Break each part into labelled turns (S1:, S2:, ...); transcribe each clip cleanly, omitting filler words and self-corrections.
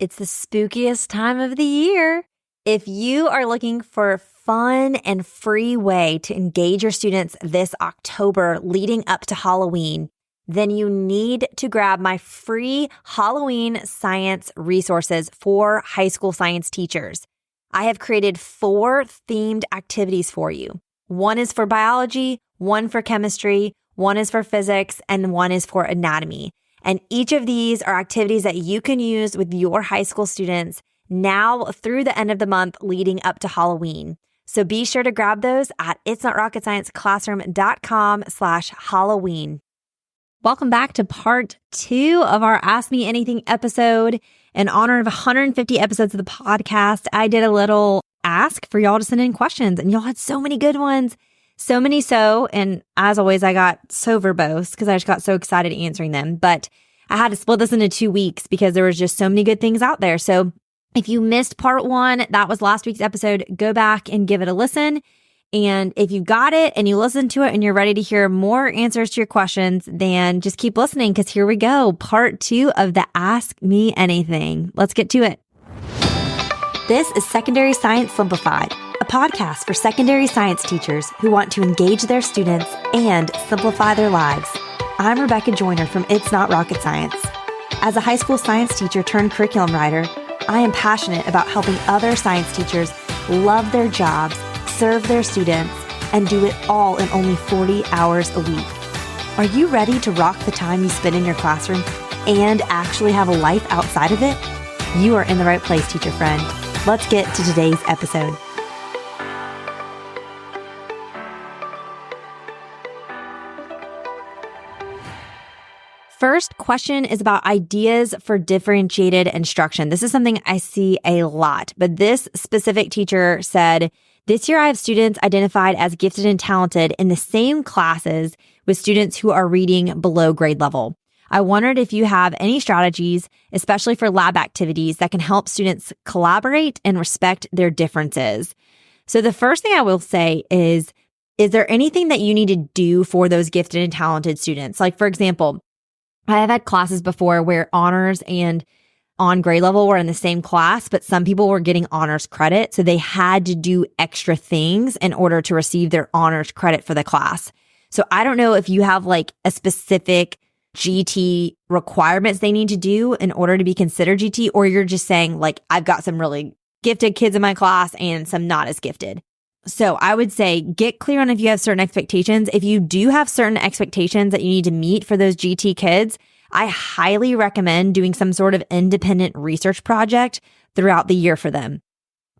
S1: It's the spookiest time of the year. If you are looking for a fun and free way to engage your students this October leading up to Halloween, then you need to grab my free Halloween science resources for high school science teachers. I have created 4 themed activities for you. One is for biology, one for chemistry, one is for physics, and one is for anatomy. And each of these are activities that you can use with your high school students now through the end of the month leading up to Halloween. So be sure to grab those at itsnotrocketscienceclassroom.com/Halloween. Welcome back to part 2 of our Ask Me Anything episode. In honor of 150 episodes of the podcast, I did a little ask for y'all to send in questions, and y'all had so many good ones. So many and as always, I got so verbose because I just got so excited answering them. But I had to split this into 2 weeks because there was just so many good things out there. So if you missed part 1, that was last week's episode, go back and give it a listen. And if you got it and you listened to it and you're ready to hear more answers to your questions, then just keep listening because here we go. Part 2 of the Ask Me Anything. Let's get to it. This is Secondary Science Simplified, a podcast for secondary science teachers who want to engage their students and simplify their lives. I'm Rebecca Joyner from It's Not Rocket Science. As a high school science teacher turned curriculum writer, I am passionate about helping other science teachers love their jobs, serve their students, and do it all in only 40 hours a week. Are you ready to rock the time you spend in your classroom and actually have a life outside of it? You are in the right place, teacher friend. Let's get to today's episode. First question is about ideas for differentiated instruction. This is something I see a lot, but this specific teacher said, this year I have students identified as gifted and talented in the same classes with students who are reading below grade level. I wondered if you have any strategies, especially for lab activities, that can help students collaborate and respect their differences. So the first thing I will say is there anything that you need to do for those gifted and talented students? Like, for example, I have had classes before where honors and on grade level were in the same class, but some people were getting honors credit. So they had to do extra things in order to receive their honors credit for the class. So I don't know if you have like a specific GT requirements they need to do in order to be considered GT, or you're just saying like, I've got some really gifted kids in my class and some not as gifted. So I would say get clear on if you have certain expectations. If you do have certain expectations that you need to meet for those GT kids, I highly recommend doing some sort of independent research project throughout the year for them.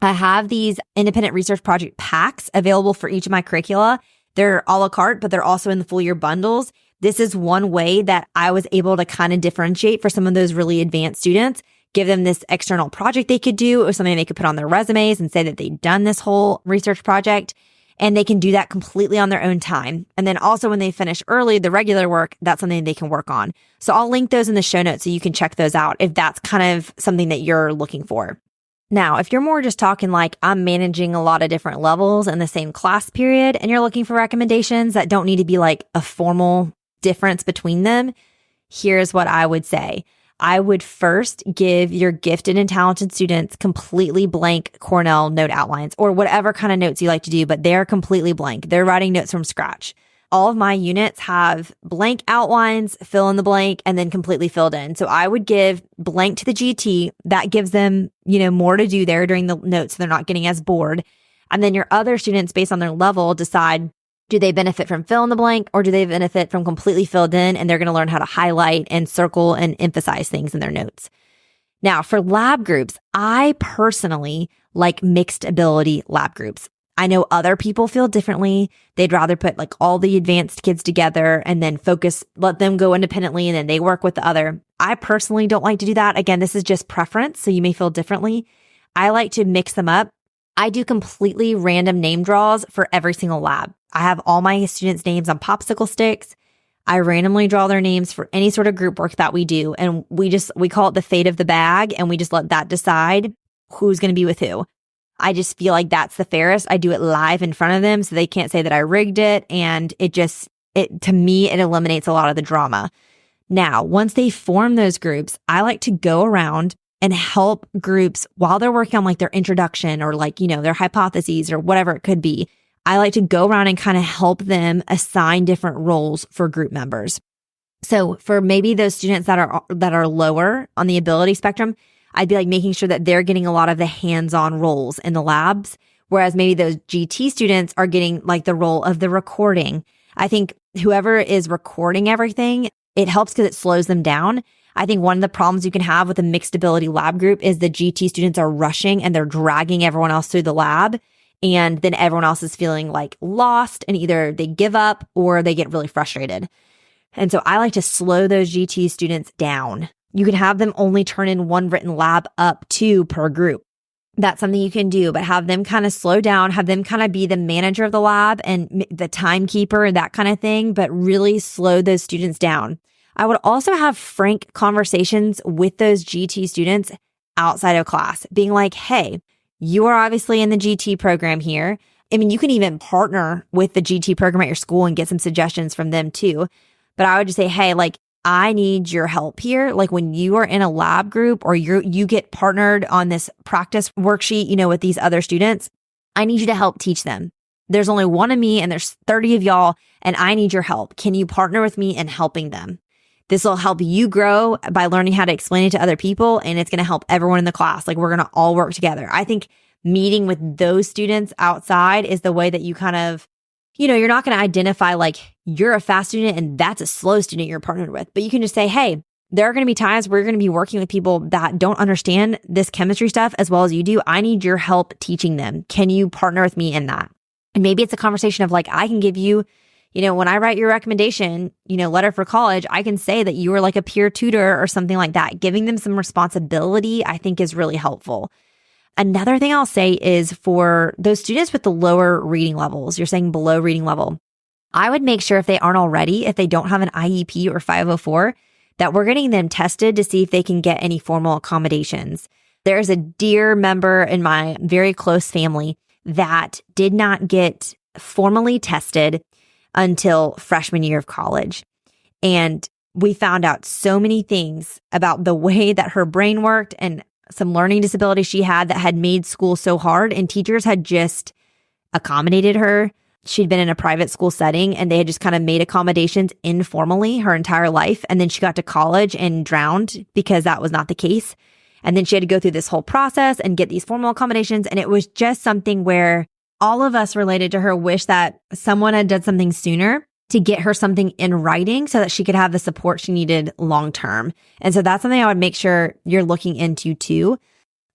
S1: I have these independent research project packs available for each of my curricula. They're a la carte, but they're also in the full year bundles. This is one way that I was able to kind of differentiate for some of those really advanced students, give them this external project they could do or something they could put on their resumes and say that they'd done this whole research project. And they can do that completely on their own time. And then also when they finish early, the regular work, that's something they can work on. So I'll link those in the show notes so you can check those out if that's kind of something that you're looking for. Now, if you're more just talking like I'm managing a lot of different levels in the same class period and you're looking for recommendations that don't need to be like a formal difference between them, here's what I would say. I would first give your gifted and talented students completely blank Cornell note outlines or whatever kind of notes you like to do, but they're completely blank. They're writing notes from scratch. All of my units have blank outlines, fill in the blank, and then completely filled in. So I would give blank to the GT. That gives them, more to do there during the notes so they're not getting as bored. And then your other students, based on their level, decide, do they benefit from fill in the blank or do they benefit from completely filled in? And they're going to learn how to highlight and circle and emphasize things in their notes. Now, for lab groups, I personally like mixed ability lab groups. I know other people feel differently. They'd rather put like all the advanced kids together and then let them go independently and then they work with the other. I personally don't like to do that. Again, this is just preference, so you may feel differently. I like to mix them up. I do completely random name draws for every single lab. I have all my students' names on popsicle sticks. I randomly draw their names for any sort of group work that we do. And we call it the fate of the bag, and we just let that decide who's going to be with who. I just feel like that's the fairest. I do it live in front of them so they can't say that I rigged it. And to me, it eliminates a lot of the drama. Now, once they form those groups, I like to go around and help groups while they're working on like their introduction or like, their hypotheses or whatever it could be. I like to go around and kind of help them assign different roles for group members. So for maybe those students that are lower on the ability spectrum, I'd be like making sure that they're getting a lot of the hands-on roles in the labs, whereas maybe those GT students are getting like the role of the recording. I think whoever is recording everything, it helps because it slows them down. I think one of the problems you can have with a mixed ability lab group is the GT students are rushing and they're dragging everyone else through the lab. And then everyone else is feeling like lost and either they give up or they get really frustrated. And so I like to slow those GT students down. You can have them only turn in one written lab up to per group. That's something you can do, but have them kind of slow down, have them kind of be the manager of the lab and the timekeeper and that kind of thing, but really slow those students down. I would also have frank conversations with those GT students outside of class, being like, hey, you are obviously in the GT program here. I mean, you can even partner with the GT program at your school and get some suggestions from them too. But I would just say, hey, like, I need your help here. Like when you are in a lab group or you get partnered on this practice worksheet, with these other students, I need you to help teach them. There's only one of me and there's 30 of y'all and I need your help. Can you partner with me in helping them? This will help you grow by learning how to explain it to other people, and it's going to help everyone in the class. Like we're going to all work together. I think meeting with those students outside is the way that you kind of, you're not going to identify like you're a fast student and that's a slow student you're partnered with, but you can just say, hey, there are going to be times where you're going to be working with people that don't understand this chemistry stuff as well as you do. I need your help teaching them. Can you partner with me in that? And maybe it's a conversation of like, I can give you, when I write your recommendation, letter for college, I can say that you were like a peer tutor or something like that. Giving them some responsibility, I think is really helpful. Another thing I'll say is for those students with the lower reading levels, you're saying below reading level, I would make sure if they aren't already, if they don't have an IEP or 504, that we're getting them tested to see if they can get any formal accommodations. There's a dear member in my very close family that did not get formally tested until freshman year of college. And we found out so many things about the way that her brain worked and some learning disabilities she had that had made school so hard, and teachers had just accommodated her. She'd been in a private school setting and they had just kind of made accommodations informally her entire life. And then she got to college and drowned because that was not the case. And then she had to go through this whole process and get these formal accommodations. And it was just something where all of us related to her wish that someone had done something sooner to get her something in writing so that she could have the support she needed long term. And so that's something I would make sure you're looking into too.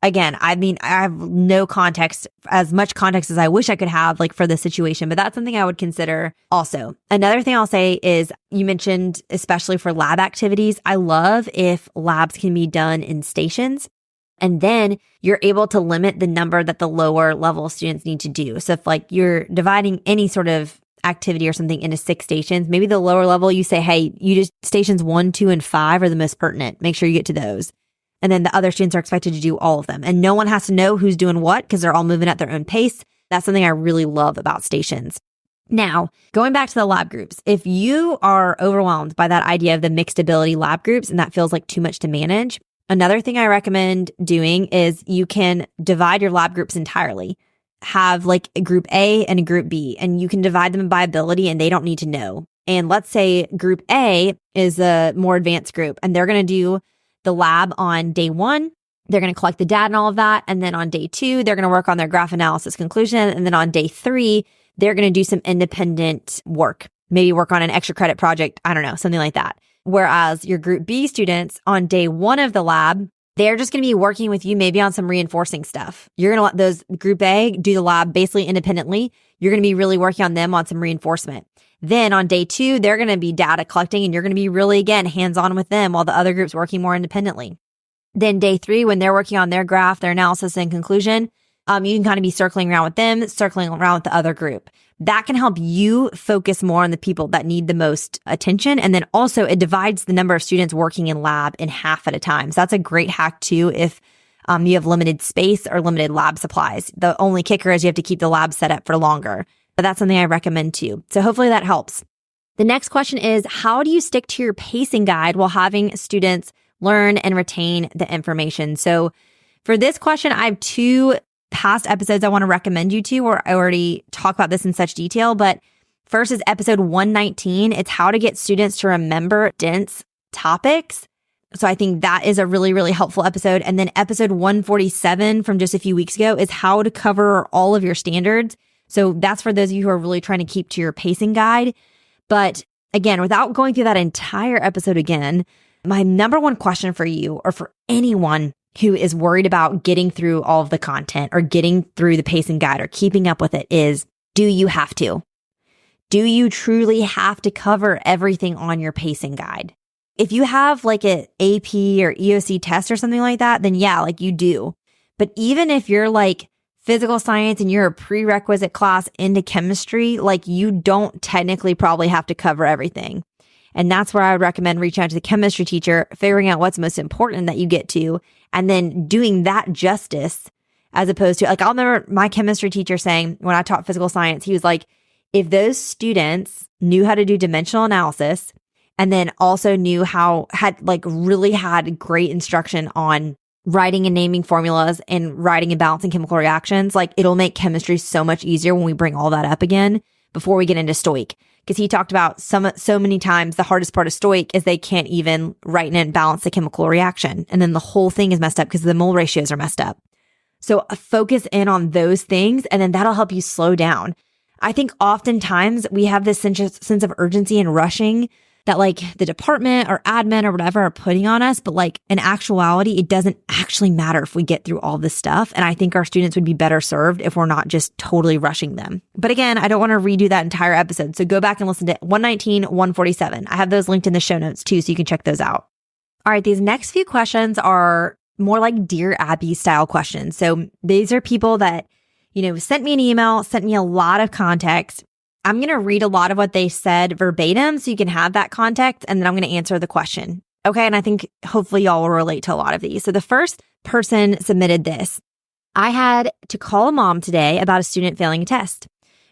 S1: Again, I mean, I have no context, as much context as I wish I could have like for the situation, but that's something I would consider also. Another thing I'll say is you mentioned, especially for lab activities, I love if labs can be done in stations. And then you're able to limit the number that the lower level students need to do. So if like you're dividing any sort of activity or something into 6 stations, maybe the lower level, you say, hey, you just stations 1, 2, and 5 are the most pertinent. Make sure you get to those. And then the other students are expected to do all of them. And no one has to know who's doing what because they're all moving at their own pace. That's something I really love about stations. Now, going back to the lab groups, if you are overwhelmed by that idea of the mixed ability lab groups and that feels like too much to manage, another thing I recommend doing is you can divide your lab groups entirely. Have like a group A and a group B, and you can divide them by ability and they don't need to know. And let's say group A is a more advanced group and they're going to do the lab on day 1. They're going to collect the data and all of that. And then on day 2, they're going to work on their graph analysis conclusion. And then on day 3, they're going to do some independent work, maybe work on an extra credit project. I don't know, something like that. Whereas your group B students on day 1 of the lab, they're just going to be working with you maybe on some reinforcing stuff. You're going to let those group A do the lab basically independently. You're going to be really working on them on some reinforcement. Then on day 2, they're going to be data collecting and you're going to be really, again, hands-on with them while the other group's working more independently. Then day 3, when they're working on their graph, their analysis and conclusion, you can kind of be circling around with them, circling around with the other group. That can help you focus more on the people that need the most attention. And then also it divides the number of students working in lab in half at a time. So that's a great hack too if you have limited space or limited lab supplies. The only kicker is you have to keep the lab set up for longer. But that's something I recommend too. So hopefully that helps. The next question is, how do you stick to your pacing guide while having students learn and retain the information. So for this question, I have two past episodes I want to recommend you to, where I already talk about this in such detail. But first is episode 119. It's how to get students to remember dense topics. So I think that is a really, really helpful episode. And then episode 147 from just a few weeks ago is how to cover all of your standards. So that's for those of you who are really trying to keep to your pacing guide. But again, without going through that entire episode again, my number one question for you, or for anyone who is worried about getting through all of the content or getting through the pacing guide or keeping up with it, is, do you have to? Do you truly have to cover everything on your pacing guide? If you have like an AP or EOC test or something like that, then yeah, like you do. But even if you're like physical science and you're a prerequisite class into chemistry, like you don't technically probably have to cover everything. And that's where I would recommend reaching out to the chemistry teacher, figuring out what's most important that you get to, and then doing that justice, as opposed to, like, I'll remember my chemistry teacher saying when I taught physical science, he was like, if those students knew how to do dimensional analysis and then also knew really had great instruction on writing and naming formulas and writing and balancing chemical reactions, like it'll make chemistry so much easier when we bring all that up again before we get into stoic. Because he talked about so many times the hardest part of stoic is they can't even write and balance the chemical reaction. And then the whole thing is messed up because the mole ratios are messed up. So focus in on those things, and then that'll help you slow down. I think oftentimes we have this sense of urgency and rushing that like the department or admin or whatever are putting on us. But like in actuality, it doesn't actually matter if we get through all this stuff. And I think our students would be better served if we're not just totally rushing them. But again, I don't want to redo that entire episode. So go back and listen to 119, 147. I have those linked in the show notes too, so you can check those out. All right, these next few questions are more like Dear Abby style questions. So these are people that, sent me an email, sent me a lot of context. I'm going to read a lot of what they said verbatim so you can have that context, and then I'm going to answer the question. Okay. And I think hopefully y'all will relate to a lot of these. So the first person submitted this. I had to call a mom today about a student failing a test.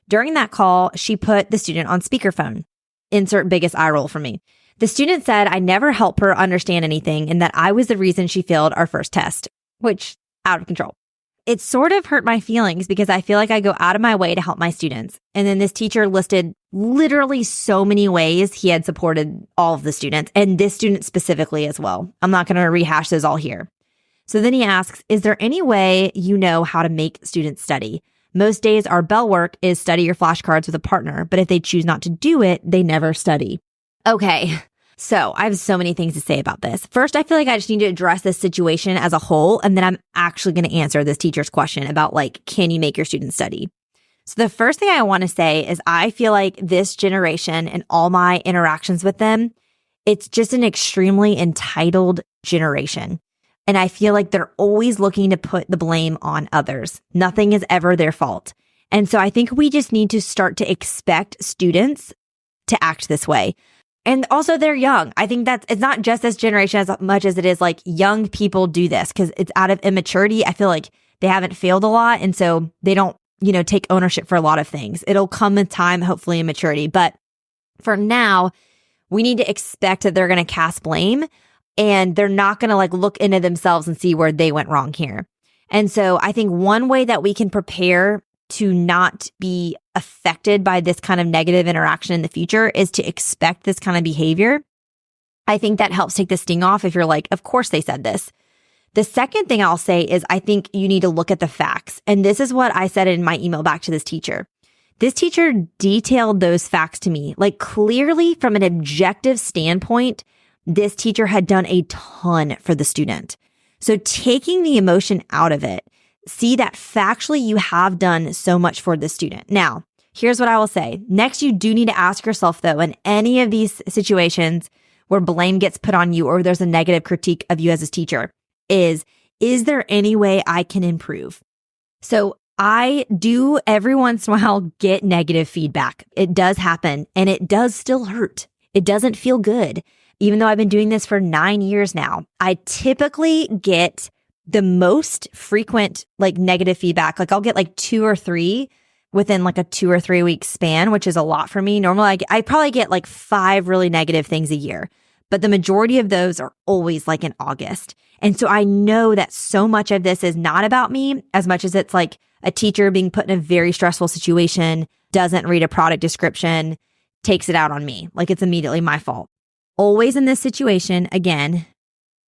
S1: During that call, she put the student on speakerphone. Insert biggest eye roll for me. The student said I never help her understand anything and that I was the reason she failed our first test, which out of control. It sort of hurt my feelings because I feel like I go out of my way to help my students. And then this teacher listed literally so many ways he had supported all of the students, and this student specifically as well. I'm not going to rehash those all here. So then he asks, is there any way you know how to make students study? Most days our bell work is study your flashcards with a partner, but if they choose not to do it, they never study. Okay. So I have so many things to say about this. First, I feel like I just need to address this situation as a whole, and then I'm actually going to answer this teacher's question about can you make your students study? So the first thing I want to say is I feel like this generation and all my interactions with them, it's just an extremely entitled generation. And I feel like they're always looking to put the blame on others. Nothing is ever their fault. And so I think we just need to start to expect students to act this way. And also they're young. I think it's not just this generation as much as it is like young people do this because it's out of immaturity. I feel like they haven't failed a lot. And so they don't, take ownership for a lot of things. It'll come in time, hopefully in maturity. But for now, we need to expect that they're going to cast blame and they're not going to look into themselves and see where they went wrong here. And so I think one way that we can prepare to not be affected by this kind of negative interaction in the future is to expect this kind of behavior. I think that helps take the sting off if you're like, of course they said this. The second thing I'll say is I think you need to look at the facts. And this is what I said in my email back to this teacher. This teacher detailed those facts to me, clearly from an objective standpoint, this teacher had done a ton for the student. So taking the emotion out of it, see that factually you have done so much for the student. Now, here's what I will say. Next, you do need to ask yourself, though, in any of these situations where blame gets put on you or there's a negative critique of you as a teacher, is there any way I can improve? So I do every once in a while get negative feedback. It does happen and it does still hurt. It doesn't feel good. Even though I've been doing this for 9 years now, I typically get the most frequent negative feedback. I'll get 2 or 3 within a 2 or 3 week span, which is a lot for me. Normally I probably get 5 really negative things a year, but the majority of those are always like in August. And so I know that so much of this is not about me as much as it's like a teacher being put in a very stressful situation, doesn't read a product description, takes it out on me. Like it's immediately my fault. Always in this situation, again,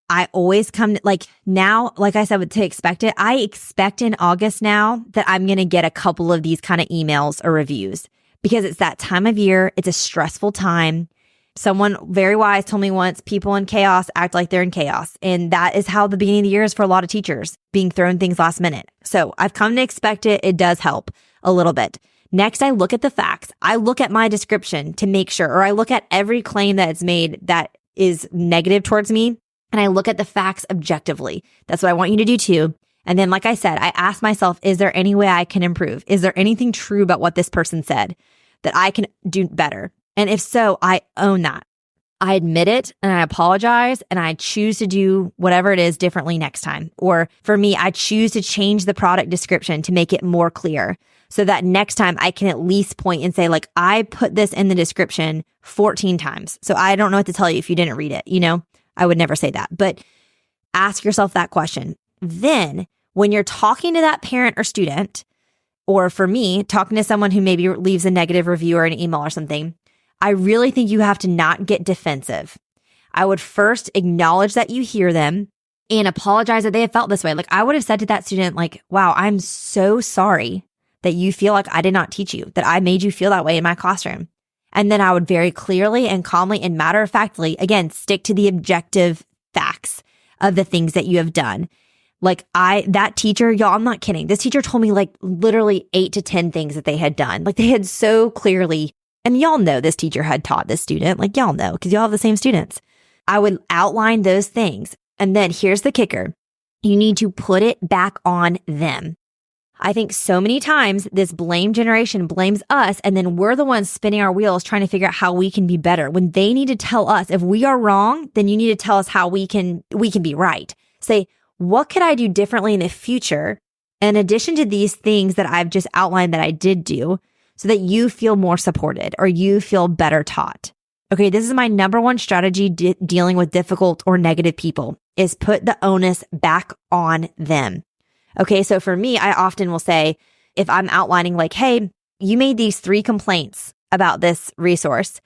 S1: I always come like now, like I said, to expect it, I expect in August now that I'm going to get a couple of these kind of emails or reviews because it's that time of year. It's a stressful time. Someone very wise told me once, people in chaos act like they're in chaos. And that is how the beginning of the year is for a lot of teachers, being thrown things last minute. So I've come to expect it. It does help a little bit. Next, I look at the facts. I look at my description to make sure, or I look at every claim that it's made that is negative towards me. And I look at the facts objectively. That's what I want you to do too. And then, like I said, I ask myself, is there any way I can improve? Is there anything true about what this person said that I can do better? And if so, I own that. I admit it and I apologize and I choose to do whatever it is differently next time. Or for me, I choose to change the product description to make it more clear so that next time I can at least point and say, like, I put this in the description 14 times. So I don't know what to tell you if you didn't read it. I would never say that, but ask yourself that question. Then when you're talking to that parent or student, or for me, talking to someone who maybe leaves a negative review or an email or something, I really think you have to not get defensive. I would first acknowledge that you hear them and apologize that they have felt this way. Like I would have said to that student, like, wow, I'm so sorry that you feel like I did not teach you, that I made you feel that way in my classroom. And then I would very clearly and calmly and matter-of-factly, again, stick to the objective facts of the things that you have done. Like that teacher, y'all, I'm not kidding. This teacher told me like literally 8 to 10 things that they had done. Like they had so clearly, and y'all know this teacher had taught this student, like y'all know, because y'all have the same students. I would outline those things. And then here's the kicker. You need to put it back on them. I think so many times this blame generation blames us, and then we're the ones spinning our wheels trying to figure out how we can be better. When they need to tell us if we are wrong, then you need to tell us how we can be right. Say, what could I do differently in the future in addition to these things that I've just outlined that I did do so that you feel more supported or you feel better taught? Okay, this is my number one strategy dealing with difficult or negative people is put the onus back on them. Okay, so for me, I often will say, if I'm outlining like, hey, you made these 3 complaints about this resource.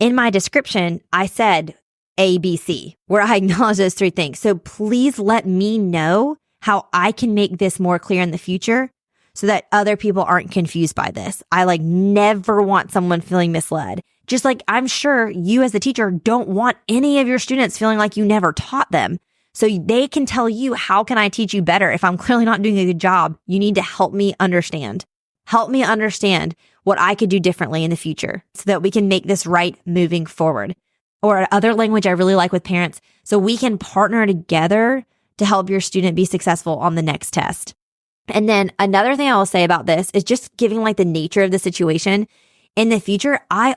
S1: In my description, I said A, B, C, where I acknowledge those 3 things. So please let me know how I can make this more clear in the future so that other people aren't confused by this. I like never want someone feeling misled. Just like I'm sure you as the teacher don't want any of your students feeling like you never taught them. So they can tell you, how can I teach you better? If I'm clearly not doing a good job, you need to help me understand. Help me understand what I could do differently in the future so that we can make this right moving forward. Or other language I really like with parents, so we can partner together to help your student be successful on the next test. And then another thing I will say about this is just giving like the nature of the situation. In the future, I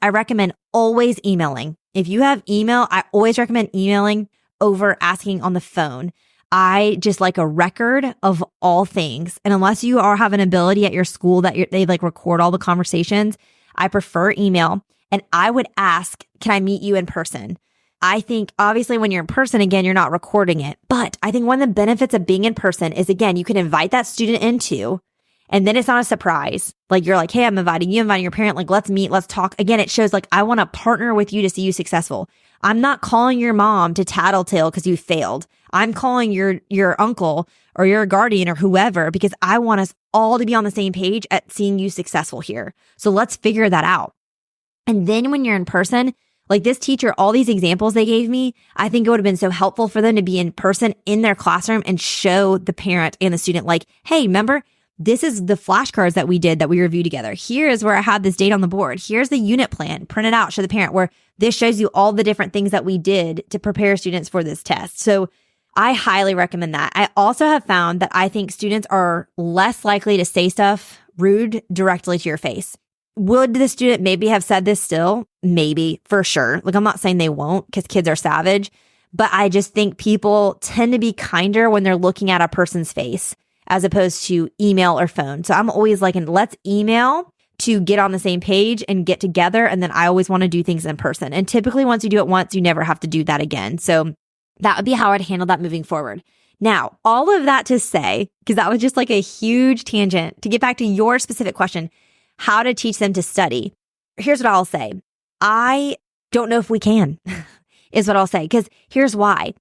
S1: recommend always emailing. If you have email, I always recommend emailing over asking on the phone. I just like a record of all things. And unless you have an ability at your school that they like record all the conversations, I prefer email. And I would ask, can I meet you in person? I think obviously when you're in person, again, you're not recording it. But I think one of the benefits of being in person is, again, you can invite that student into, and then it's not a surprise. Like you're like, hey, I'm inviting you, inviting your parent. Like, let's meet, let's talk. Again, it shows like, I want to partner with you to see you successful. I'm not calling your mom to tattletale because you failed. I'm calling your uncle or your guardian or whoever because I want us all to be on the same page at seeing you successful here. So let's figure that out. And then when you're in person, like this teacher, all these examples they gave me, I think it would have been so helpful for them to be in person in their classroom and show the parent and the student like, hey, remember, this is the flashcards that we did that we reviewed together. Here is where I had this date on the board. Here's the unit plan. Print it out, show the parent, where this shows you all the different things that we did to prepare students for this test. So I highly recommend that. I also have found that I think students are less likely to say stuff rude directly to your face. Would the student maybe have said this still? Maybe, for sure. Like, I'm not saying they won't because kids are savage, but I just think people tend to be kinder when they're looking at a person's face as opposed to email or phone. So I'm always like, let's email to get on the same page and get together. And then I always want to do things in person. And typically once you do it once, you never have to do that again. So that would be how I'd handle that moving forward. Now, all of that to say, because that was just like a huge tangent, to get back to your specific question, how to teach them to study. Here's what I'll say. I don't know if we can, is what I'll say. Because here's why.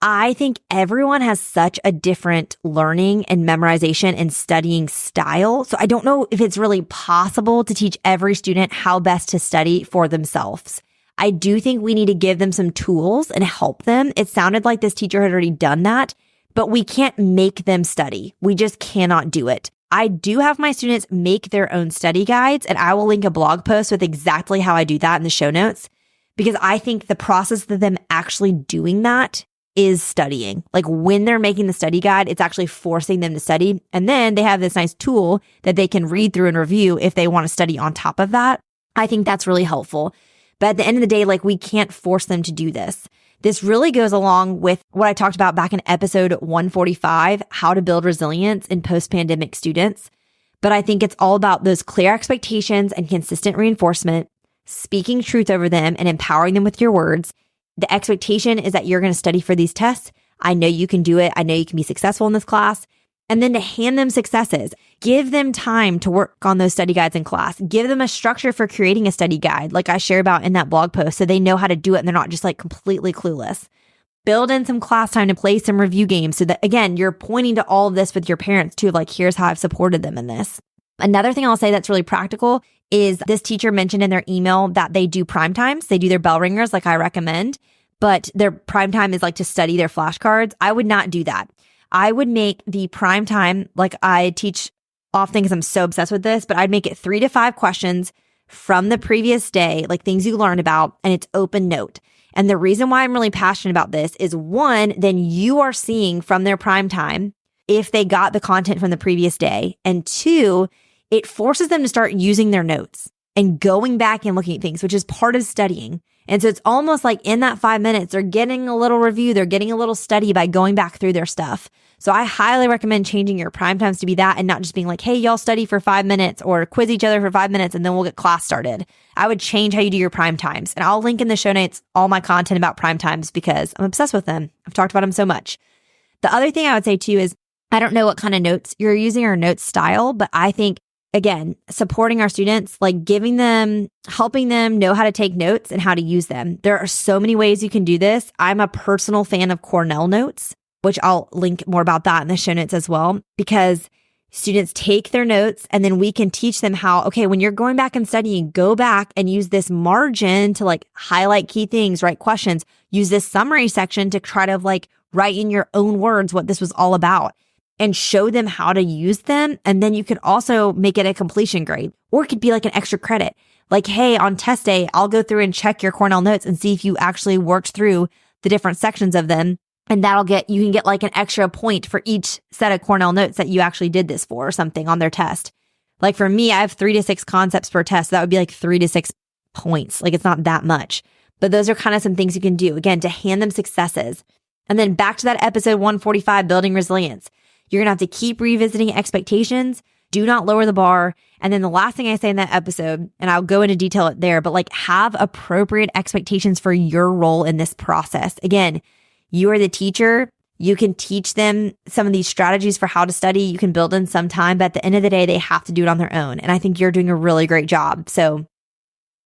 S1: I think everyone has such a different learning and memorization and studying style. So I don't know if it's really possible to teach every student how best to study for themselves. I do think we need to give them some tools and help them. It sounded like this teacher had already done that, but we can't make them study. We just cannot do it. I do have my students make their own study guides, and I will link a blog post with exactly how I do that in the show notes, because I think the process of them actually doing that is studying. Like when they're making the study guide, it's actually forcing them to study. And then they have this nice tool that they can read through and review if they want to study on top of that. I think that's really helpful. But at the end of the day, like we can't force them to do this. This really goes along with what I talked about back in episode 145, how to build resilience in post-pandemic students. But I think it's all about those clear expectations and consistent reinforcement, speaking truth over them and empowering them with your words. The expectation is that you're going to study for these tests. I know you can do it. I know you can be successful in this class. And then to hand them successes, give them time to work on those study guides in class. Give them a structure for creating a study guide, like I share about in that blog post, so they know how to do it and they're not just like completely clueless. Build in some class time to play some review games so that, again, you're pointing to all of this with your parents too, like here's how I've supported them in this. Another thing I'll say that's really practical is this teacher mentioned in their email that they do prime times. They do their bell ringers like I recommend, but their prime time is like to study their flashcards. I would not do that. I would make the prime time, like I teach often because I'm so obsessed with this, but I'd make it 3 to 5 questions from the previous day, like things you learned about, and it's open note. And the reason why I'm really passionate about this is one, then you are seeing from their prime time if they got the content from the previous day. And two, it forces them to start using their notes and going back and looking at things, which is part of studying. And so it's almost like in that 5 minutes, they're getting a little review, they're getting a little study by going back through their stuff. So I highly recommend changing your prime times to be that and not just being like, hey, y'all study for 5 minutes or quiz each other for 5 minutes and then we'll get class started. I would change how you do your prime times. And I'll link in the show notes all my content about prime times because I'm obsessed with them. I've talked about them so much. The other thing I would say too is, I don't know what kind of notes you're using or note style, but I think, again, supporting our students, like giving them, helping them know how to take notes and how to use them. There are so many ways you can do this. I'm a personal fan of Cornell notes, which I'll link more about that in the show notes as well, because students take their notes and then we can teach them how, okay, when you're going back and studying, go back and use this margin to like highlight key things, write questions, use this summary section to try to like write in your own words what this was all about, and show them how to use them. And then you could also make it a completion grade, or it could be like an extra credit. Like, hey, on test day, I'll go through and check your Cornell notes and see if you actually worked through the different sections of them. And you can get like an extra point for each set of Cornell notes that you actually did this for or something on their test. Like for me, I have 3 to 6 concepts per test. So that would be like 3 to 6 points. Like it's not that much, but those are kind of some things you can do, again, to hand them successes. And then back to that episode 145, building resilience. You're going to have to keep revisiting expectations. Do not lower the bar. And then the last thing I say in that episode, and I'll go into detail there, but like have appropriate expectations for your role in this process. Again, you are the teacher. You can teach them some of these strategies for how to study. You can build in some time, but at the end of the day, they have to do it on their own. And I think you're doing a really great job. So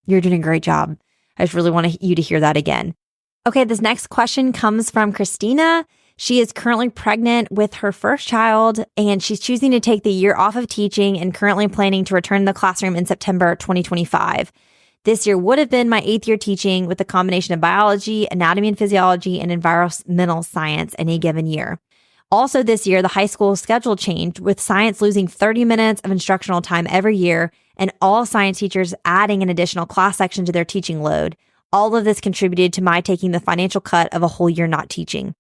S1: you're doing a great job. I just really want you to hear that again. Okay, this next question comes from Christina. She is currently pregnant with her first child, and she's choosing to take the year off of teaching and currently planning to return to the classroom in September 2025. This year would have been my 8th year teaching with a combination of biology, anatomy and physiology, and environmental science in a given year. Also this year, the high school schedule changed, with science losing 30 minutes of instructional time every year and all science teachers adding an additional class section to their teaching load. All of this contributed to my taking the financial cut of a whole year not teaching.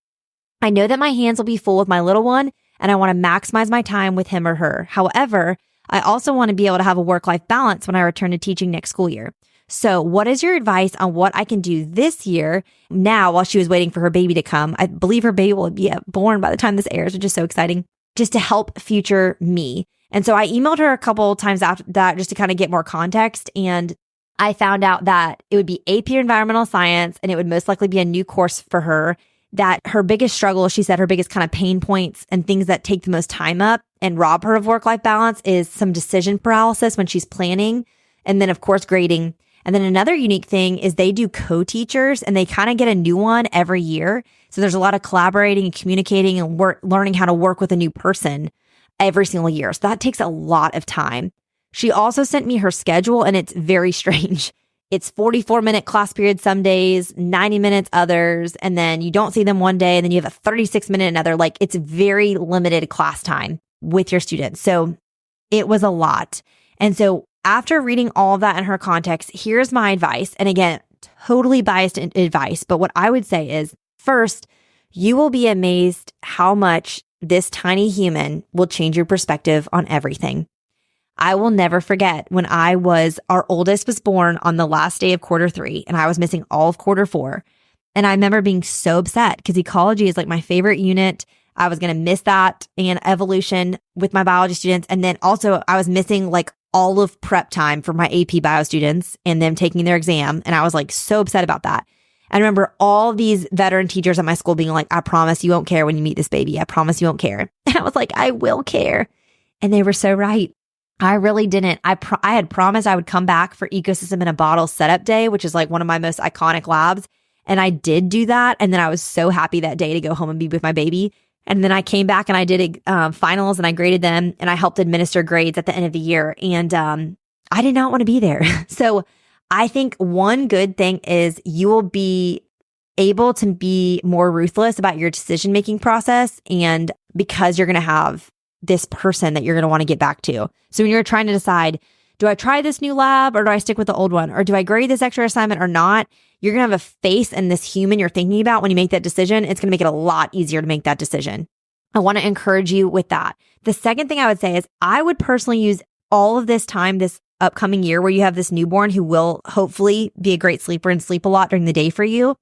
S1: I know that my hands will be full with my little one, and I want to maximize my time with him or her. However, I also want to be able to have a work-life balance when I return to teaching next school year. So what is your advice on what I can do this year now while she was waiting for her baby to come? I believe her baby will be born by the time this airs, which is so exciting, just to help future me. And so I emailed her a couple times after that just to kind of get more context. And I found out that it would be AP Environmental Science, and it would most likely be a new course for her. That her biggest struggle, she said her biggest kind of pain points and things that take the most time up and rob her of work-life balance is some decision paralysis when she's planning. And then, of course, grading. And then another unique thing is they do co-teachers, and they kind of get a new one every year. So there's a lot of collaborating and communicating and learning how to work with a new person every single year. So that takes a lot of time. She also sent me her schedule, and it's very strange. It's 44-minute class period some days, 90 minutes others, and then you don't see them one day, and then you have a 36-minute another. Like, it's very limited class time with your students. So it was a lot. And so after reading all of that in her context, here's my advice. And again, totally biased advice, but what I would say is, first, you will be amazed how much this tiny human will change your perspective on everything. I will never forget when our oldest was born on the last day of quarter 3, and I was missing all of quarter 4. And I remember being so upset because ecology is like my favorite unit. I was going to miss that and evolution with my biology students. And then also I was missing like all of prep time for my AP bio students and them taking their exam. And I was like so upset about that. I remember all these veteran teachers at my school being like, I promise you won't care when you meet this baby. I promise you won't care. And I was like, I will care. And they were so right. I really didn't. I had promised I would come back for Ecosystem in a Bottle setup day, which is like one of my most iconic labs. And I did do that. And then I was so happy that day to go home and be with my baby. And then I came back and I did finals and I graded them and I helped administer grades at the end of the year. And I did not want to be there. So I think one good thing is you will be able to be more ruthless about your decision-making process. And because you're going to have this person that you're going to want to get back to. So when you're trying to decide, do I try this new lab or do I stick with the old one? Or do I grade this extra assignment or not? You're going to have a face in this human you're thinking about when you make that decision. It's going to make it a lot easier to make that decision. I want to encourage you with that. The second thing I would say is I would personally use all of this time, this upcoming year where you have this newborn who will hopefully be a great sleeper and sleep a lot during the day for you,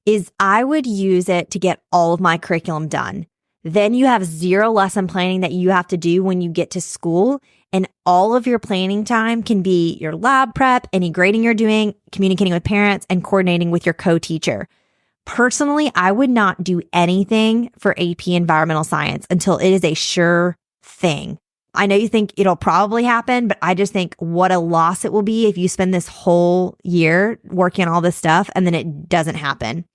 S1: is I would use it to get all of my curriculum done. Then you have zero lesson planning that you have to do when you get to school. And all of your planning time can be your lab prep, any grading you're doing, communicating with parents, and coordinating with your co-teacher. Personally, I would not do anything for AP Environmental Science until it is a sure thing. I know you think it'll probably happen, but I just think what a loss it will be if you spend this whole year working on all this stuff and then it doesn't happen.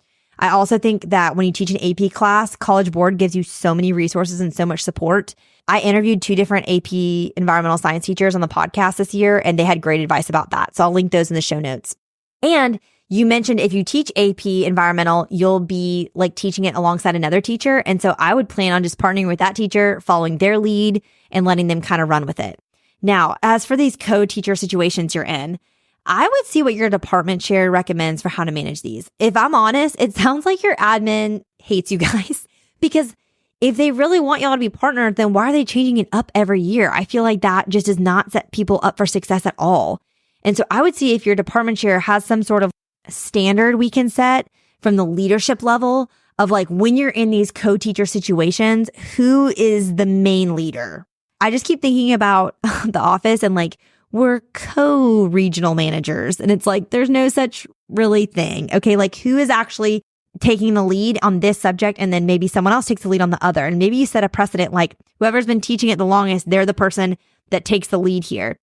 S1: I also think that when you teach an AP class, College Board gives you so many resources and so much support. I interviewed 2 different AP environmental science teachers on the podcast this year, and they had great advice about that. So I'll link those in the show notes. And you mentioned if you teach AP environmental, you'll be like teaching it alongside another teacher. And so I would plan on just partnering with that teacher, following their lead and letting them kind of run with it. Now, as for these co-teacher situations you're in, I would see what your department chair recommends for how to manage these. If I'm honest, it sounds like your admin hates you guys because if they really want y'all to be partnered, then why are they changing it up every year? I feel like that just does not set people up for success at all. And so I would see if your department chair has some sort of standard we can set from the leadership level of like when you're in these co-teacher situations, who is the main leader? I just keep thinking about The Office and like, we're co-regional managers. And it's like, there's no such really thing. Okay. Like who is actually taking the lead on this subject? And then maybe someone else takes the lead on the other. And maybe you set a precedent, like whoever's been teaching it the longest, they're the person that takes the lead here.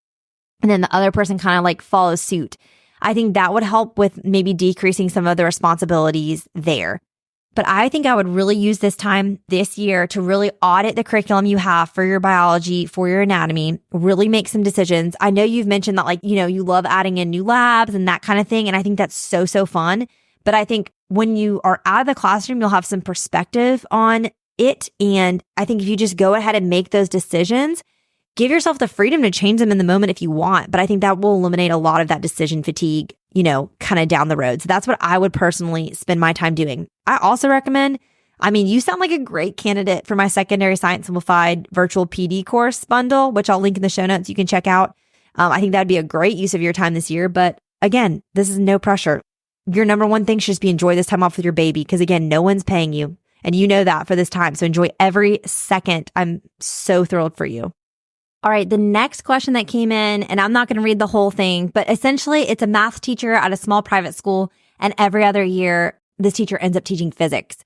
S1: And then the other person kind of like follows suit. I think that would help with maybe decreasing some of the responsibilities there. But I think I would really use this time this year to really audit the curriculum you have for your biology, for your anatomy, really make some decisions. I know you've mentioned that like, you love adding in new labs and that kind of thing. And I think that's so fun. But I think when you are out of the classroom, you'll have some perspective on it. And I think if you just go ahead and make those decisions, give yourself the freedom to change them in the moment if you want. But I think that will eliminate a lot of that decision fatigue, kind of down the road. So that's what I would personally spend my time doing. I also recommend, you sound like a great candidate for my Secondary Science Simplified virtual PD course bundle, which I'll link in the show notes. You can check out. I think that'd be a great use of your time this year. But again, this is no pressure. Your number one thing should just be enjoy this time off with your baby. Because again, no one's paying you. And you know that for this time. So enjoy every second. I'm so thrilled for you. All right, the next question that came in, and I'm not going to read the whole thing, but essentially it's a math teacher at a small private school, and every other year this teacher ends up teaching physics.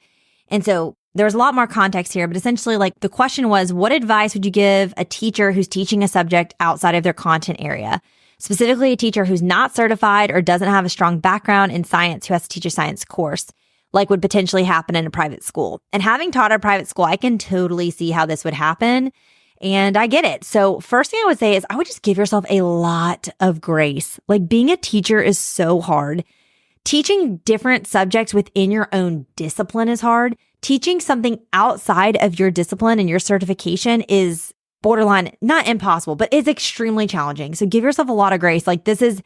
S1: And so there's a lot more context here, but essentially like the question was, what advice would you give a teacher who's teaching a subject outside of their content area? Specifically a teacher who's not certified or doesn't have a strong background in science who has to teach a science course, like would potentially happen in a private school. And having taught at a private school, I can totally see how this would happen. And I get it. So first thing I would say is I would just give yourself a lot of grace. Like being a teacher is so hard. Teaching different subjects within your own discipline is hard. Teaching something outside of your discipline and your certification is borderline, not impossible, but it's extremely challenging. So give yourself a lot of grace. Like this is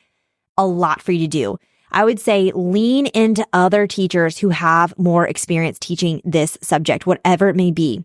S1: a lot for you to do. I would say lean into other teachers who have more experience teaching this subject, whatever it may be.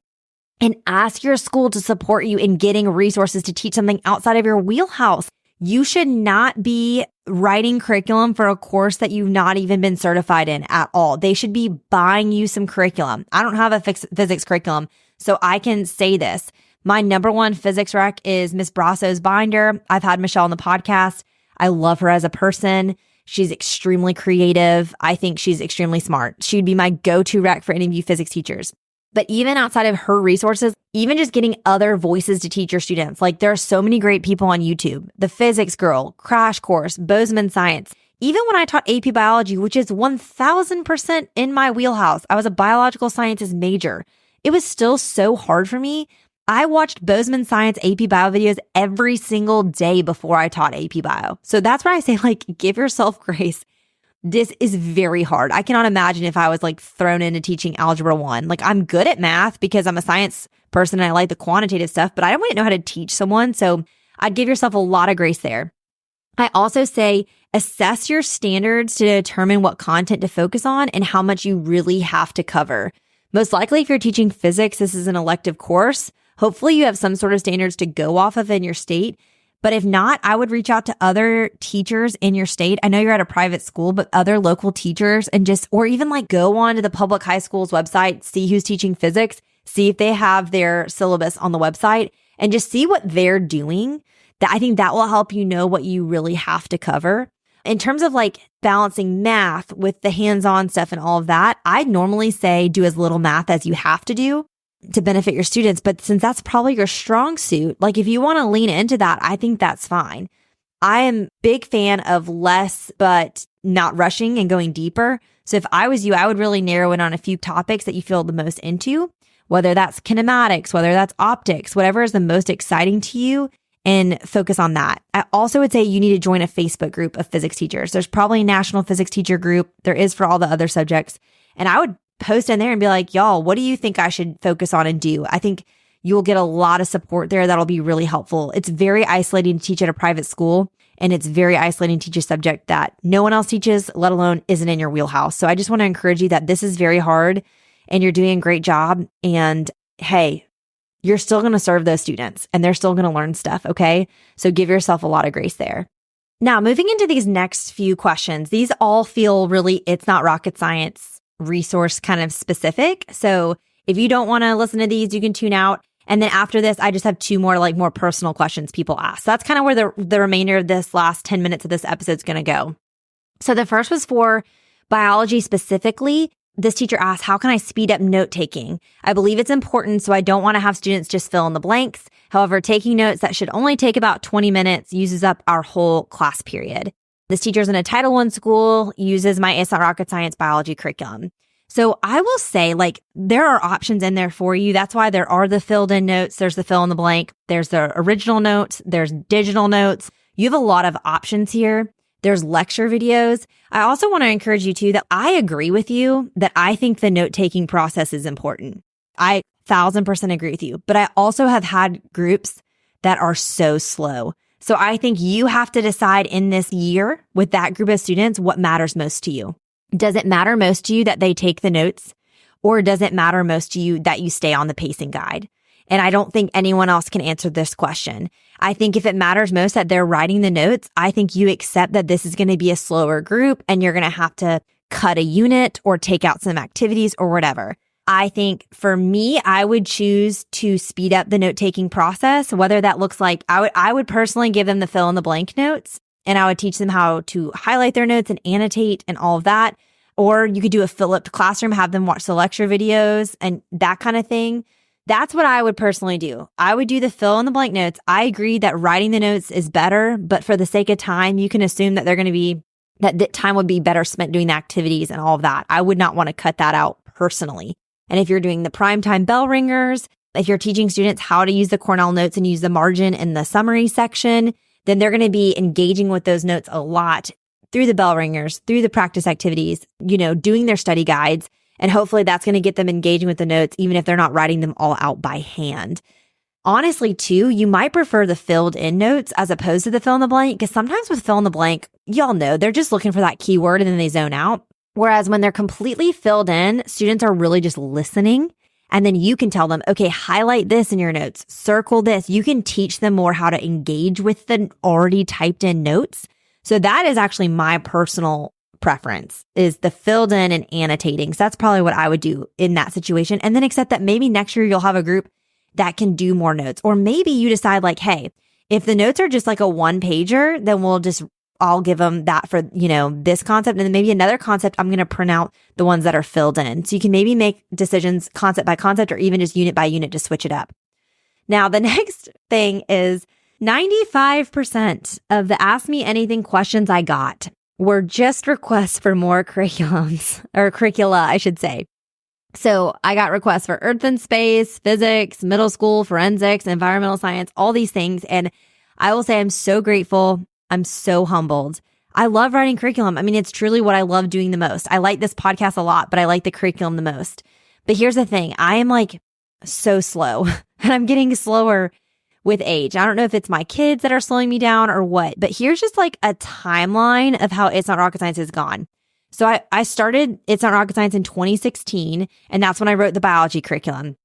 S1: And ask your school to support you in getting resources to teach something outside of your wheelhouse. You should not be writing curriculum for a course that you've not even been certified in at all. They should be buying you some curriculum. I don't have a physics curriculum, so I can say this. My number one physics rec is Miss Brasso's binder. I've had Michelle on the podcast. I love her as a person. She's extremely creative. I think she's extremely smart. She'd be my go-to rec for any of you physics teachers. But even outside of her resources, even just getting other voices to teach your students, like there are so many great people on YouTube. The Physics Girl, Crash Course, Bozeman Science. Even when I taught AP Biology, which is 1000% in my wheelhouse, I was a biological sciences major. It was still so hard for me. I watched Bozeman Science AP Bio videos every single day before I taught AP Bio. So that's where I say, like, give yourself grace. This is very hard. I cannot imagine if I was like thrown into teaching Algebra 1. Like I'm good at math because I'm a science person and I like the quantitative stuff, but I don't really know how to teach someone. So I'd give yourself a lot of grace there. I also say assess your standards to determine what content to focus on and how much you really have to cover. Most likely if you're teaching physics, this is an elective course. Hopefully you have some sort of standards to go off of in your state. But if not, I would reach out to other teachers in your state. I know you're at a private school, but other local teachers and or even like go on to the public high school's website, see who's teaching physics, see if they have their syllabus on the website and just see what they're doing. I think that will help you know what you really have to cover. In terms of like balancing math with the hands-on stuff and all of that, I normally say do as little math as you have to do to benefit your students. But since that's probably your strong suit, like if you want to lean into that, I think that's fine. I am a big fan of less, but not rushing and going deeper. So if I was you, I would really narrow in on a few topics that you feel the most into, whether that's kinematics, whether that's optics, whatever is the most exciting to you, and focus on that. I also would say you need to join a Facebook group of physics teachers. There's probably a national physics teacher group. There is for all the other subjects. And I would post in there and be like, y'all, what do you think I should focus on and do? I think you'll get a lot of support there. That'll be really helpful. It's very isolating to teach at a private school, and it's very isolating to teach a subject that no one else teaches, let alone isn't in your wheelhouse. So I just want to encourage you that this is very hard and you're doing a great job. And hey, you're still going to serve those students and they're still going to learn stuff. Okay. So give yourself a lot of grace there. Now, moving into these next few questions, these all feel really, it's not rocket science resource kind of specific. So if you don't want to listen to these, you can tune out. And then after this, I just have two more more personal questions people ask. So that's kind of where the remainder of this last 10 minutes of this episode is going to go. So the first was for biology specifically. This teacher asked, how can I speed up note taking? I believe it's important, so I don't want to have students just fill in the blanks. However, taking notes that should only take about 20 minutes uses up our whole class period. This teacher's in a Title I school, uses my It's Not Rocket Science biology curriculum. So I will say, there are options in there for you. That's why there are the filled in notes. There's the fill in the blank. There's the original notes. There's digital notes. You have a lot of options here. There's lecture videos. I also want to encourage you too that I agree with you that I think the note-taking process is important. I 1000% agree with you, but I also have had groups that are so slow. So I think you have to decide in this year with that group of students what matters most to you. Does it matter most to you that they take the notes, or does it matter most to you that you stay on the pacing guide? And I don't think anyone else can answer this question. I think if it matters most that they're writing the notes, I think you accept that this is going to be a slower group and you're going to have to cut a unit or take out some activities or whatever. I think for me, I would choose to speed up the note-taking process, whether that looks like I would personally give them the fill in the blank notes, and I would teach them how to highlight their notes and annotate and all of that. Or you could do a flipped classroom, have them watch the lecture videos and that kind of thing. That's what I would personally do. I would do the fill in the blank notes. I agree that writing the notes is better, but for the sake of time, you can assume that that time would be better spent doing the activities and all of that. I would not want to cut that out personally. And if you're doing the primetime bell ringers, if you're teaching students how to use the Cornell notes and use the margin in the summary section, then they're going to be engaging with those notes a lot through the bell ringers, through the practice activities, doing their study guides. And hopefully that's going to get them engaging with the notes, even if they're not writing them all out by hand. Honestly, too, you might prefer the filled in notes as opposed to the fill in the blank, because sometimes with fill in the blank, y'all know they're just looking for that keyword and then they zone out. Whereas when they're completely filled in, students are really just listening. And then you can tell them, okay, highlight this in your notes, circle this. You can teach them more how to engage with the already typed in notes. So that is actually my personal preference, is the filled in and annotating. So that's probably what I would do in that situation. And then accept that maybe next year you'll have a group that can do more notes. Or maybe you decide like, hey, if the notes are just like a one pager, then I'll give them that for, this concept. And then maybe another concept, I'm going to print out the ones that are filled in. So you can maybe make decisions concept by concept or even just unit by unit to switch it up. Now, the next thing is 95% of the Ask Me Anything questions I got were just requests for more curriculums or curricula, I should say. So I got requests for earth and space, physics, middle school, forensics, environmental science, all these things. And I will say I'm so grateful. I'm so humbled. I love writing curriculum. I mean, it's truly what I love doing the most. I like this podcast a lot, but I like the curriculum the most. But here's the thing. I am like so slow and I'm getting slower with age. I don't know if it's my kids that are slowing me down or what, but here's just like a timeline of how It's Not Rocket Science has gone. So I started It's Not Rocket Science in 2016, and that's when I wrote the biology curriculum.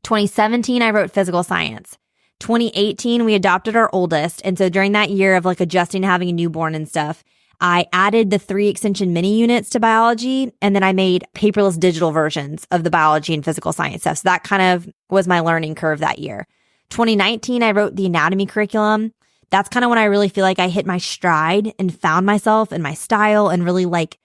S1: 2017, I wrote physical science. 2018, we adopted our oldest. And so during that year of like adjusting to having a newborn and stuff, I added the 3 extension mini units to biology. And then I made paperless digital versions of the biology and physical science stuff. So that kind of was my learning curve that year. 2019, I wrote the anatomy curriculum. That's kind of when I really feel like I hit my stride and found myself and my style and really like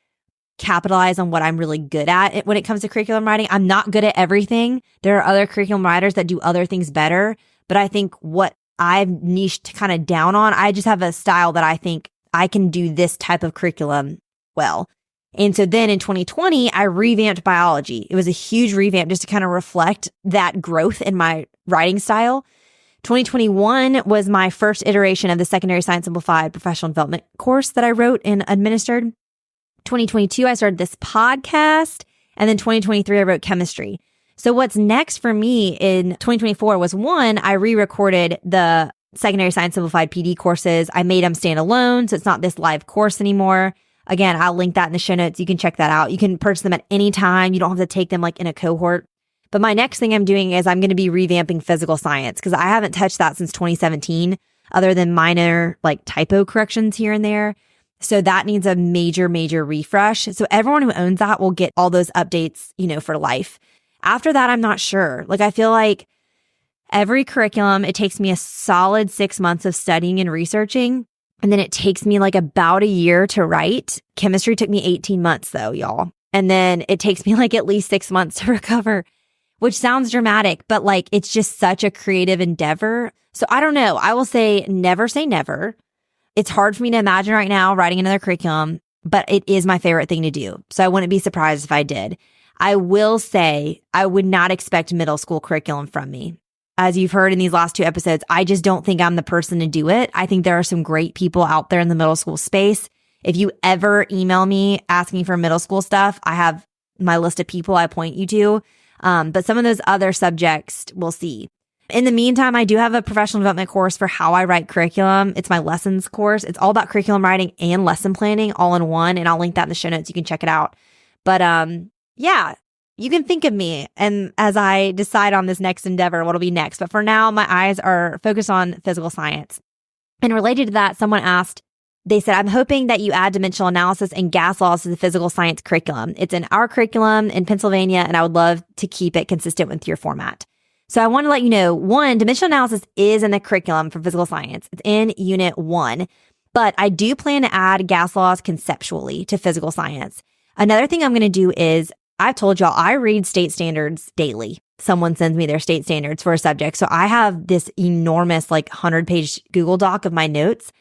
S1: capitalize on what I'm really good at when it comes to curriculum writing. I'm not good at everything. There are other curriculum writers that do other things better. But I think what I've niched kind of down on, I just have a style that I think I can do this type of curriculum well. And so then in 2020, I revamped biology. It was a huge revamp just to kind of reflect that growth in my writing style. 2021 was my first iteration of the Secondary Science Simplified Professional Development course that I wrote and administered. 2022, I started this podcast. And then 2023, I wrote chemistry. So what's next for me in 2024 was one, I re-recorded the Secondary Science Simplified PD courses. I made them standalone, so it's not this live course anymore. Again, I'll link that in the show notes. You can check that out. You can purchase them at any time. You don't have to take them like in a cohort. But my next thing I'm doing is I'm going to be revamping physical science because I haven't touched that since 2017, other than minor like typo corrections here and there. So that needs a major, major refresh. So everyone who owns that will get all those updates, for life. After that, I'm not sure. Like, I feel like every curriculum, it takes me a solid 6 months of studying and researching. And then it takes me like about a year to write. Chemistry took me 18 months though, y'all. And then it takes me like at least 6 months to recover, which sounds dramatic, but like, it's just such a creative endeavor. So I don't know. I will say never. It's hard for me to imagine right now writing another curriculum, but it is my favorite thing to do. So I wouldn't be surprised if I did. I will say I would not expect middle school curriculum from me. As you've heard in these last 2 episodes, I just don't think I'm the person to do it. I think there are some great people out there in the middle school space. If you ever email me asking for middle school stuff, I have my list of people I point you to. But some of those other subjects, we'll see. In the meantime, I do have a professional development course for how I write curriculum. It's my lessons course. It's all about curriculum writing and lesson planning all in one. And I'll link that in the show notes. You can check it out. But yeah, you can think of me and as I decide on this next endeavor, what'll be next. But for now, my eyes are focused on physical science. And related to that, someone asked, they said, I'm hoping that you add dimensional analysis and gas laws to the physical science curriculum. It's in our curriculum in Pennsylvania, and I would love to keep it consistent with your format. So I want to let you know, one, dimensional analysis is in the curriculum for physical science. It's in Unit 1, but I do plan to add gas laws conceptually to physical science. Another thing I'm going to do is, I've told y'all, I read state standards daily. Someone sends me their state standards for a subject. So I have this enormous 100-page Google Doc of my notes.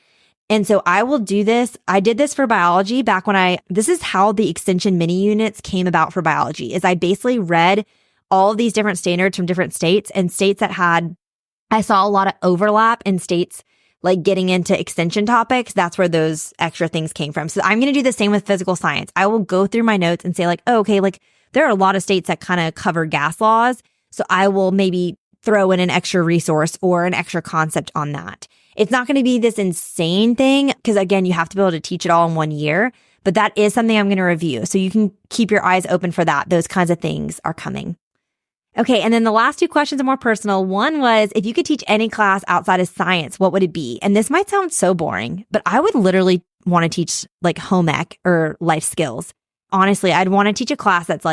S1: And so I will do this. I did this for biology back when this is how the extension mini units came about for biology, is I basically read all of these different standards from different states, and states that I saw a lot of overlap in states getting into extension topics. That's where those extra things came from. So I'm going to do the same with physical science. I will go through my notes and say there are a lot of states that kind of cover gas laws. So I will maybe throw in an extra resource or an extra concept on that. It's not going to be this insane thing because, again, you have to be able to teach it all in 1 year. But that is something I'm going to review. So you can keep your eyes open for that. Those kinds of things are coming. Okay, and then the last 2 questions are more personal. One was, if you could teach any class outside of science, what would it be? And this might sound so boring, but I would literally want to teach home ec or life skills. Honestly, I'd want to teach a class that's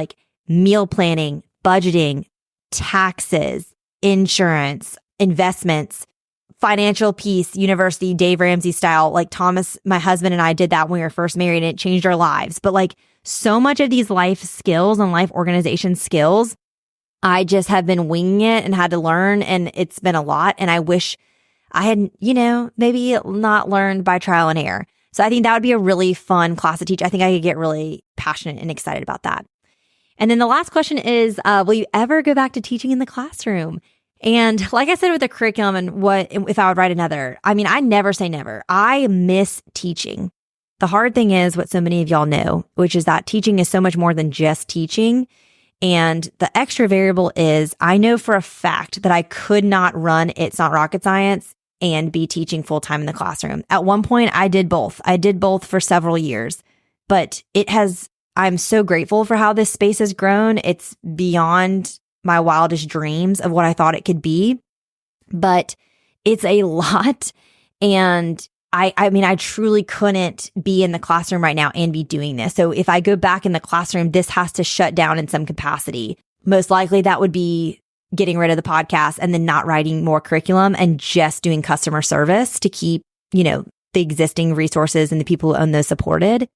S1: meal planning, budgeting, taxes, insurance, investments, financial peace, university, Dave Ramsey style. Thomas, my husband, and I did that when we were first married, and it changed our lives. But so much of these life skills and life organization skills, I just have been winging it and had to learn, and it's been a lot. And I wish I had, maybe not learned by trial and error. So I think that would be a really fun class to teach. I think I could get really passionate and excited about that. And then the last question is, will you ever go back to teaching in the classroom? And like I said with the curriculum and what if I would write another, I never say never. I miss teaching. The hard thing is what so many of y'all know, which is that teaching is so much more than just teaching. And the extra variable is, I know for a fact that I could not run It's Not Rocket Science and be teaching full-time in the classroom. At one point, I did both. I did both for several years, but I'm so grateful for how this space has grown. It's beyond my wildest dreams of what I thought it could be, but it's a lot. And I truly couldn't be in the classroom right now and be doing this. So if I go back in the classroom, this has to shut down in some capacity. Most likely that would be getting rid of the podcast and then not writing more curriculum and just doing customer service to keep, the existing resources and the people who own those supported.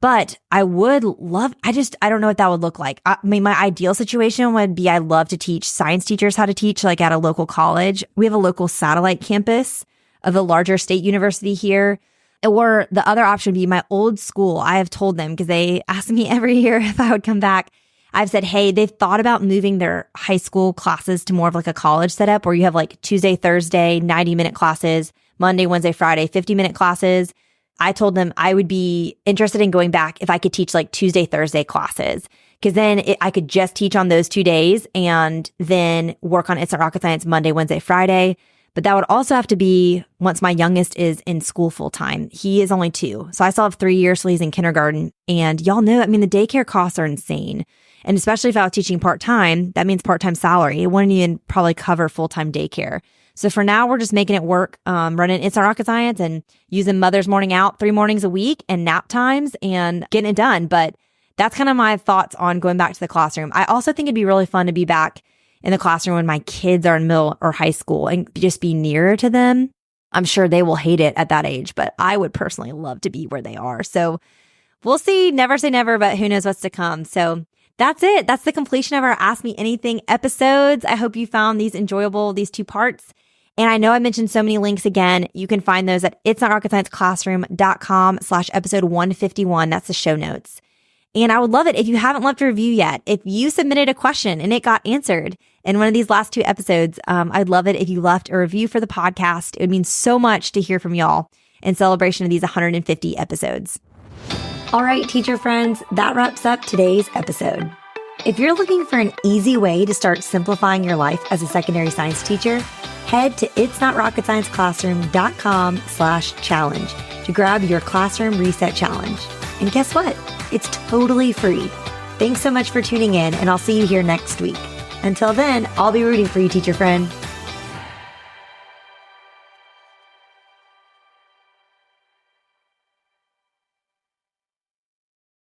S1: But I would love, I don't know what that would look like. My ideal situation would be, I'd love to teach science teachers how to teach at a local college. We have a local satellite campus of a larger state university here. Or the other option would be my old school. I have told them, because they ask me every year if I would come back. I've said, hey, they've thought about moving their high school classes to more of a college setup where you have Tuesday, Thursday, 90-minute classes, Monday, Wednesday, Friday, 50-minute classes. I told them I would be interested in going back if I could teach Tuesday, Thursday classes, because then I could just teach on those 2 days and then work on It's Not Rocket Science Monday, Wednesday, Friday. But that would also have to be once my youngest is in school full time. He is only 2. So I still have 3 years till he's in kindergarten. And y'all know, the daycare costs are insane. And especially if I was teaching part-time, that means part-time salary. It wouldn't even probably cover full-time daycare. So for now, we're just making it work, running It's Not Rocket Science and using Mother's Morning Out 3 mornings a week and nap times and getting it done. But that's kind of my thoughts on going back to the classroom. I also think it'd be really fun to be back in the classroom when my kids are in middle or high school and just be nearer to them. I'm sure they will hate it at that age, but I would personally love to be where they are. So we'll see. Never say never, but who knows what's to come. So that's it. That's the completion of our Ask Me Anything episodes. I hope you found these enjoyable, these 2 parts. And I know I mentioned so many links again. You can find those at itsnotrocketscienceclassroom.com/episode 151. That's the show notes. And I would love it if you haven't left a review yet. If you submitted a question and it got answered in one of these last 2 episodes, I'd love it if you left a review for the podcast. It would mean so much to hear from y'all in celebration of these 150 episodes. All right, teacher friends, that wraps up today's episode. If you're looking for an easy way to start simplifying your life as a secondary science teacher, head to itsnotrocketscienceclassroom.com/challenge to grab your classroom reset challenge. And guess what? It's totally free. Thanks so much for tuning in, and I'll see you here next week. Until then, I'll be rooting for you, teacher friend.